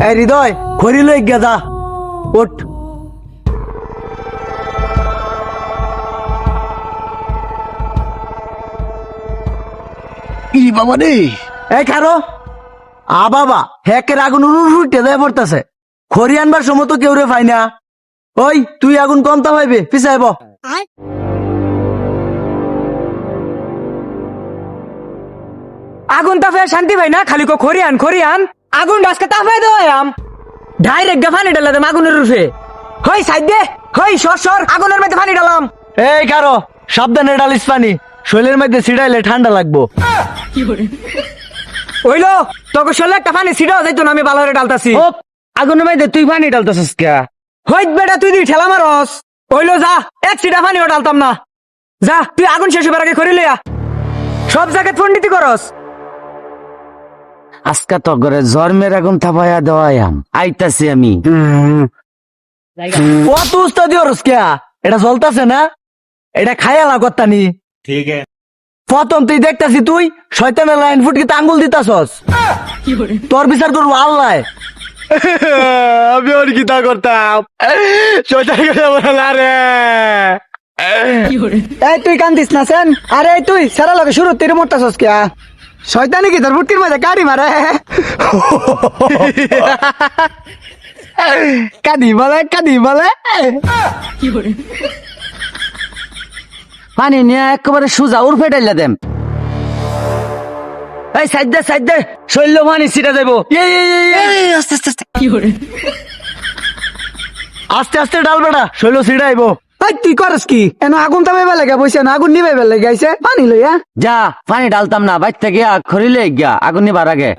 এই হৃদয় খড়ি লই গিয়া যা ওঠ। ই বাবা রে, এই খারো আ বাবা হেকের আগুন উঠে যায় পড়তেছে, খড়ি আনবার সময় তো কেউ রে পাই না। ওই তুই আগুন কমতা পাইবে পিছাইব। আগুন তাপে শান্তি ভাই না, খালি কো খরিয়ান খরিয়ান আগুন ডাসকে তাপে দেয়াম ডাইরেক্ট পানি ঢালা দেম আগুনের রূপে। হই সাইড দে, হই সর সর আগুনের মধ্যে পানি ঢালাম। এই খারো সাবধানে ডালিস পানি, শরীরের মধ্যে ছিড়াইলে ঠান্ডা লাগবো। ওইলো তোকে শরীরে একটা পানি ছিড়াও যাইতো না, আমি ভালো করে ডালতাছি। ও আগুনের মধ্যে তুই পানি ডালতেছিস কে? হই বেটা তুই দি ঠেলা মারস। ওইলো যা, এক ছিটা পানিও ডালতাম না। যা তুই আগুন শেষ হবার আগে খড়ি লইয়া, সব জায়গায় পন্ডিতি করস। আজকা তো করে জন্মের আগুন থাপাইয়া দেওয়াম আইতাছি আমি। ও তুই উস্তাদ দিওরস কে? এটা জ্বলতাছে না, এটা খাইয়া লাগতানি। ঠিক আছে। প্রথম তুই দেখতাছি তুই শয়তানের লাইন ফুটকিতে আঙ্গুল দিতাছস, তোর বিচার করবো আল্লাহ। আমি ওর কিতা করতাম, শয়তানের কথা বলা রে। এই তুই কান্দিস না সেন, আরে তুই সারা লগে শুরু তীর মরতাছস কে? শয়তানি কি তোর বুটকির মধ্যে কাড়ি মারে? কাঁদি বলে পানি নিয়ে একেবারে সুজা উর ফেটাইলা দেম। এই সাইড দে শৈল্য পানি ছিটা যাইব। আস্তে আস্তে আস্তে। আস্তে আস্তে ডাল বেটা শৈল্য ছিটাইব। এই তুই করস কি? এনো আগুন তাপে লাগে বইছে না, আগুন নিবে লাগে আইছে পানি লইয়া। যা পানি ডালতাম না, বাইর থেকে খরিলে গিয়া আগুন নিবার আগে।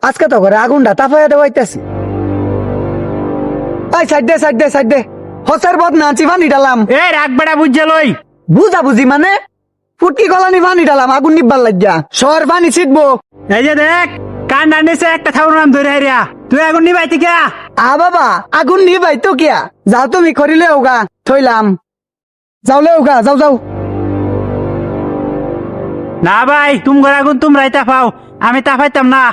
আজকে তো করে আগুনটা তাপাইয়া দেওয়াইতেছি। এই সাইড দে হসের বদ না আছি পানি ডালাম। এ রাগ বেড়া বুঝছে লই। বুঝা বুঝি মানে ফুটকি গলানি পানি ডালাম আগুন নিবার লাগিয়া, সর পানি ছিটবো। এই যে দেখ, কান ডান্ডিছে একটা ঠাউর নাম ধরে হারিয়া, তুই আগুন নিবাই থেকে আ বাবা আগুন নিবাই তো কিয়া, যাও তুমি করিলে ওগা থইলাম, যাও লে ওগা যাও। না ভাই, তুমি আগুন তোমরাই তাপাও, আমি তাপাইতাম না।